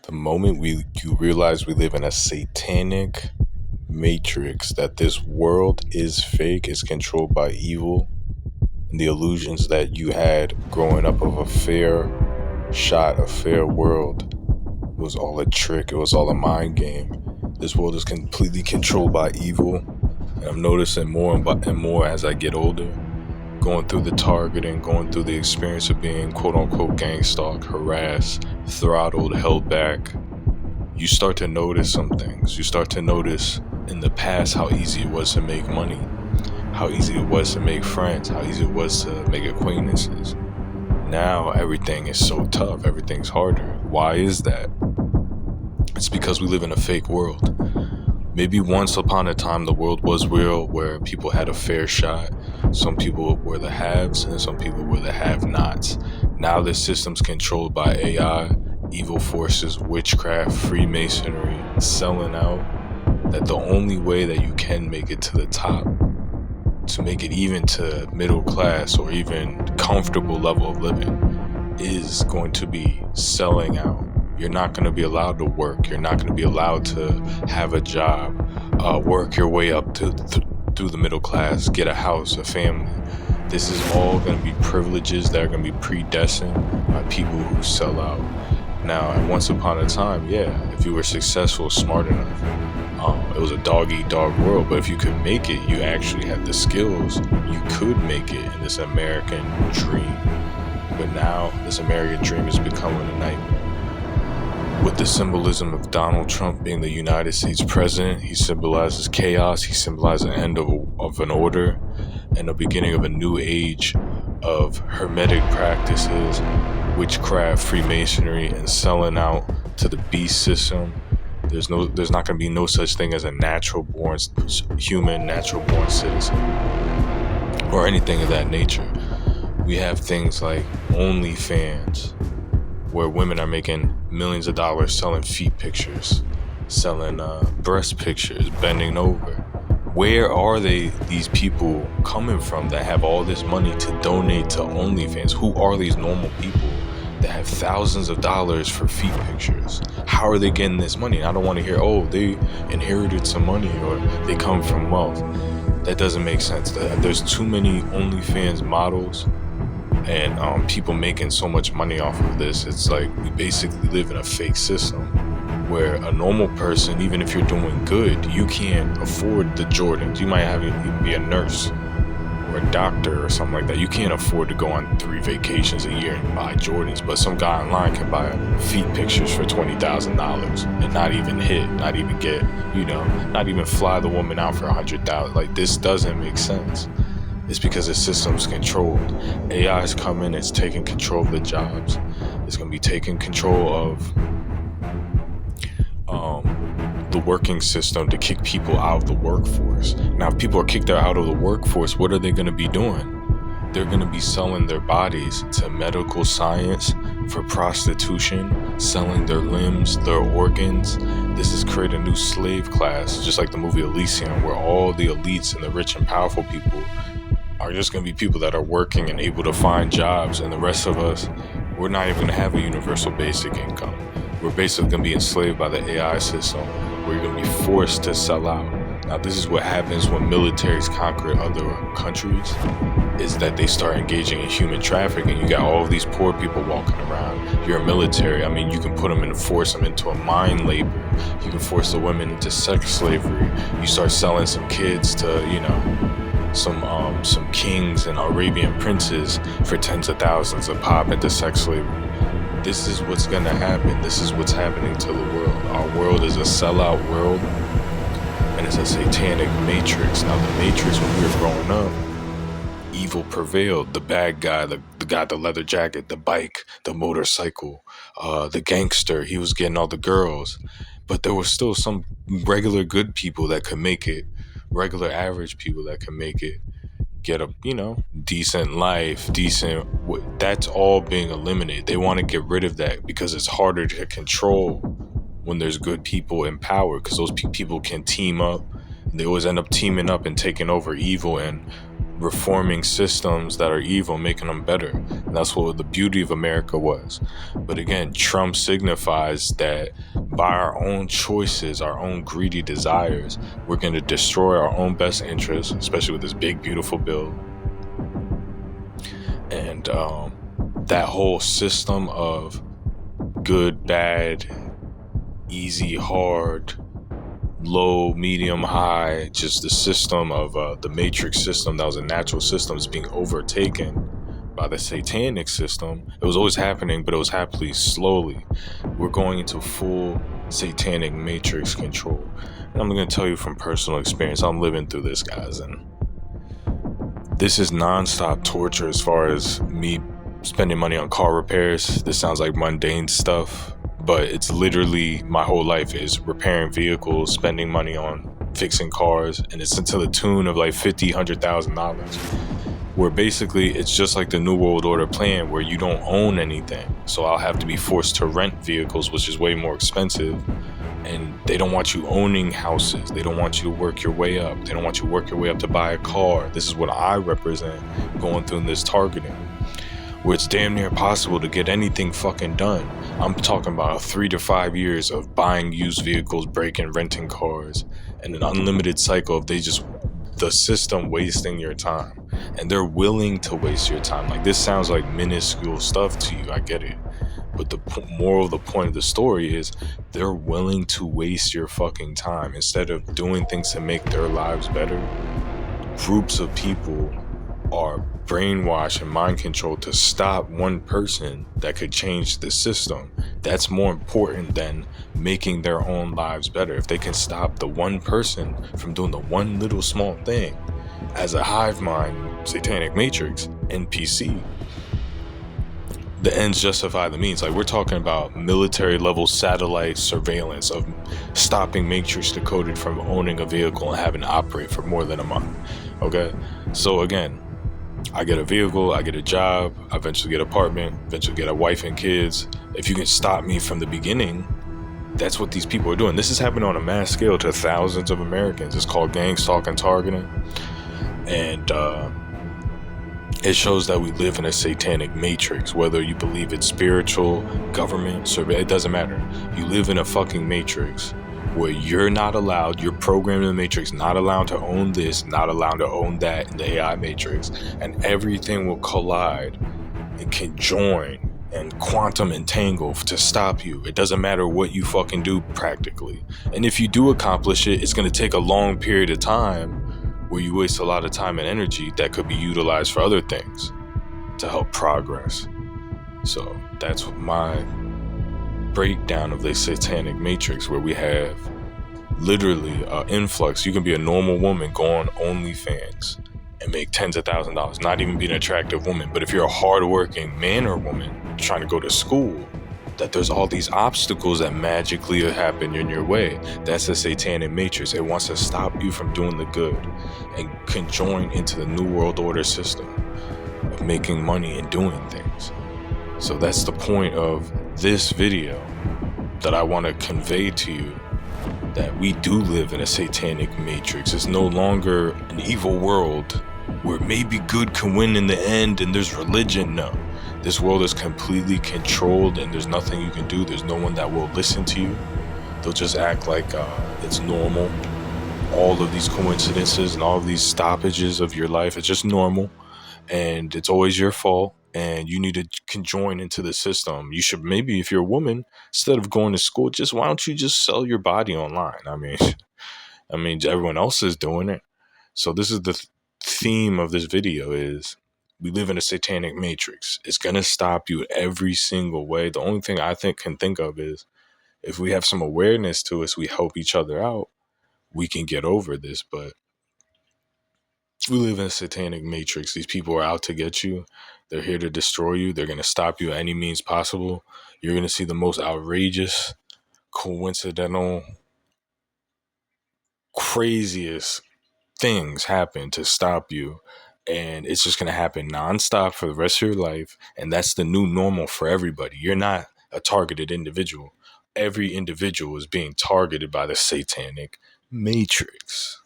The moment you realize we live in a satanic matrix, that this world is fake, is controlled by evil, and the illusions that you had growing up of a fair shot, a fair world, it was all a trick, it was all a mind game. This world is completely controlled by evil, and I'm noticing more and more as I get older, going through the targeting, going through the experience of being quote unquote gang stalked, harassed, throttled, held back. You start to notice some things. You start to notice in the past how easy it was to make money, how easy it was to make friends, how easy it was to make acquaintances. Now everything is so tough, everything's harder. Why is that? It's because we live in a fake world. Maybe once upon a time the world was real, where people had a fair shot. Some people were the haves and some people were the have-nots. Now the system's controlled by AI, evil forces, witchcraft, Freemasonry, selling out, that the only way that you can make it to the top, to make it even to middle class or even comfortable level of living, is going to be selling out. You're not going to be allowed to work. You're not going to be allowed to have a job, work your way up through the middle class, get a house, a family. This is all going to be privileges that are going to be predestined by people who sell out. Now, once upon a time, yeah, if you were successful, smart enough, it was a dog-eat-dog world. But if you could make it, you actually had the skills. You could make it in this American dream. But now, this American dream is becoming a nightmare. With the symbolism of Donald Trump being the United States president, he symbolizes chaos, he symbolizes the end of an order and the beginning of a new age of hermetic practices, witchcraft, Freemasonry, and selling out to the beast system. There's not going to be no such thing as a natural-born human, natural-born citizen, or anything of that nature. We have things like OnlyFans, where women are making millions of dollars selling feet pictures, selling breast pictures, bending over. Where are these people coming from that have all this money to donate to OnlyFans? Who are these normal people that have thousands of dollars for feet pictures? How are they getting this money? And I don't want to hear, oh, they inherited some money or they come from wealth. That doesn't make sense. There's too many OnlyFans models and people making so much money off of this. It's like we basically live in a fake system where a normal person, even if you're doing good, you can't afford the Jordans. You might even be a nurse or a doctor or something like that. You can't afford to go on 3 vacations a year and buy Jordans, but some guy online can buy feet pictures for $20,000 and not even hit, not even get, not even fly the woman out for $100,000. Like, this doesn't make sense. It's because the system's controlled. AI is coming, it's taking control of the jobs. It's going to be taking control of the working system to kick people out of the workforce. Now, if people are kicked out of the workforce, what are they going to be doing? They're going to be selling their bodies to medical science for prostitution, selling their limbs, their organs. This has created a new slave class, just like the movie Elysium, where all the elites and the rich and powerful people are just going to be people that are working and able to find jobs, and the rest of us, we're not even going to have a universal basic income. We're basically going to be enslaved by the AI system. We're going to be forced to sell out. Now, this is what happens when militaries conquer other countries, is that they start engaging in human trafficking. You got all of these poor people walking around. You're a military. I mean, you can put them in, force them into a mind labor. You can force the women into sex slavery. You start selling some kids to, some kings and Arabian princes for tens of thousands of pop into sex slavery. This is what's gonna happen. This is what's happening to the world. Our world is a sellout world, and it's a satanic matrix. Now, the matrix, when we were growing up, evil prevailed. The bad guy, the guy, the leather jacket, the bike, the motorcycle, the gangster, he was getting all the girls. But there were still some regular good people that could make it, regular average people that can make it, get a decent life, that's all being eliminated. They want to get rid of that because it's harder to control when there's good people in power, because those people can team up, and they always end up teaming up and taking over evil and reforming systems that are evil, making them better. And that's what the beauty of America was. But again, Trump signifies that by our own choices, our own greedy desires, we're going to destroy our own best interests, especially with this big, beautiful bill. And that whole system of good, bad, easy, hard, low, medium, high, just the system of the matrix system that was a natural system is being overtaken by the satanic system. It was always happening, but it was happening slowly. We're going into full satanic matrix control. And I'm going to tell you from personal experience, I'm living through this, guys, and this is nonstop torture as far as me spending money on car repairs. This sounds like mundane stuff, but it's literally my whole life is repairing vehicles, spending money on fixing cars, and it's to the tune of like $100,000, where basically it's just like the New World Order plan where you don't own anything. So I'll have to be forced to rent vehicles, which is way more expensive. And they don't want you owning houses. They don't want you to work your way up. They don't want you to work your way up to buy a car. This is what I represent going through this targeting, where it's damn near impossible to get anything fucking done. I'm talking about 3 to 5 years of buying used vehicles, breaking, renting cars, and an unlimited cycle of the system wasting your time. And they're willing to waste your time. Like, this sounds like minuscule stuff to you, I get it. But the moral of the point of the story is they're willing to waste your fucking time. Instead of doing things to make their lives better, groups of people are brainwashed and mind controlled to stop one person that could change the system. That's more important than making their own lives better. If they can stop the one person from doing the one little small thing, as a hive mind, satanic matrix, NPC, the ends justify the means. Like, we're talking about military level satellite surveillance of stopping matrix decoded from owning a vehicle and having to operate for more than a month. Okay, so again, I get a vehicle, I get a job, I eventually get an apartment, eventually get a wife and kids. If you can stop me from the beginning, that's what these people are doing. This is happening on a mass scale to thousands of Americans. It's called gang stalk and targeting. And it shows that we live in a satanic matrix. Whether you believe it's spiritual, government, survey, it doesn't matter. You live in a fucking matrix where you're not allowed, you're programmed in the matrix, not allowed to own this, not allowed to own that in the AI matrix. And everything will collide and conjoin and quantum entangle to stop you. It doesn't matter what you fucking do practically. And if you do accomplish it, it's going to take a long period of time where you waste a lot of time and energy that could be utilized for other things to help progress. So that's my breakdown of the satanic matrix, where we have literally an influx. You can be a normal woman, go on OnlyFans and make tens of thousands of dollars, not even be an attractive woman. But if you're a hardworking man or woman trying to go to school, that there's all these obstacles that magically happen in your way. That's the satanic matrix. It wants to stop you from doing the good and conjoin into the New World Order system of making money and doing things. So that's the point of this video, that I want to convey to you, that we do live in a satanic matrix. It's no longer an evil world where maybe good can win in the end and there's religion. No. This world is completely controlled and there's nothing you can do. There's no one that will listen to you. They'll just act like it's normal. All of these coincidences and all of these stoppages of your life, it's just normal. And it's always your fault. And you need to conjoin into the system. You should, maybe if you're a woman, instead of going to school, why don't you just sell your body online? I mean, everyone else is doing it. So this is the theme of this video is, we live in a satanic matrix. It's going to stop you every single way. The only thing I can think of is, if we have some awareness to us, we help each other out, we can get over this. But we live in a satanic matrix. These people are out to get you. They're here to destroy you. They're going to stop you at any means possible. You're going to see the most outrageous, coincidental, craziest things happen to stop you. And it's just going to happen nonstop for the rest of your life. And that's the new normal for everybody. You're not a targeted individual. Every individual is being targeted by the satanic matrix.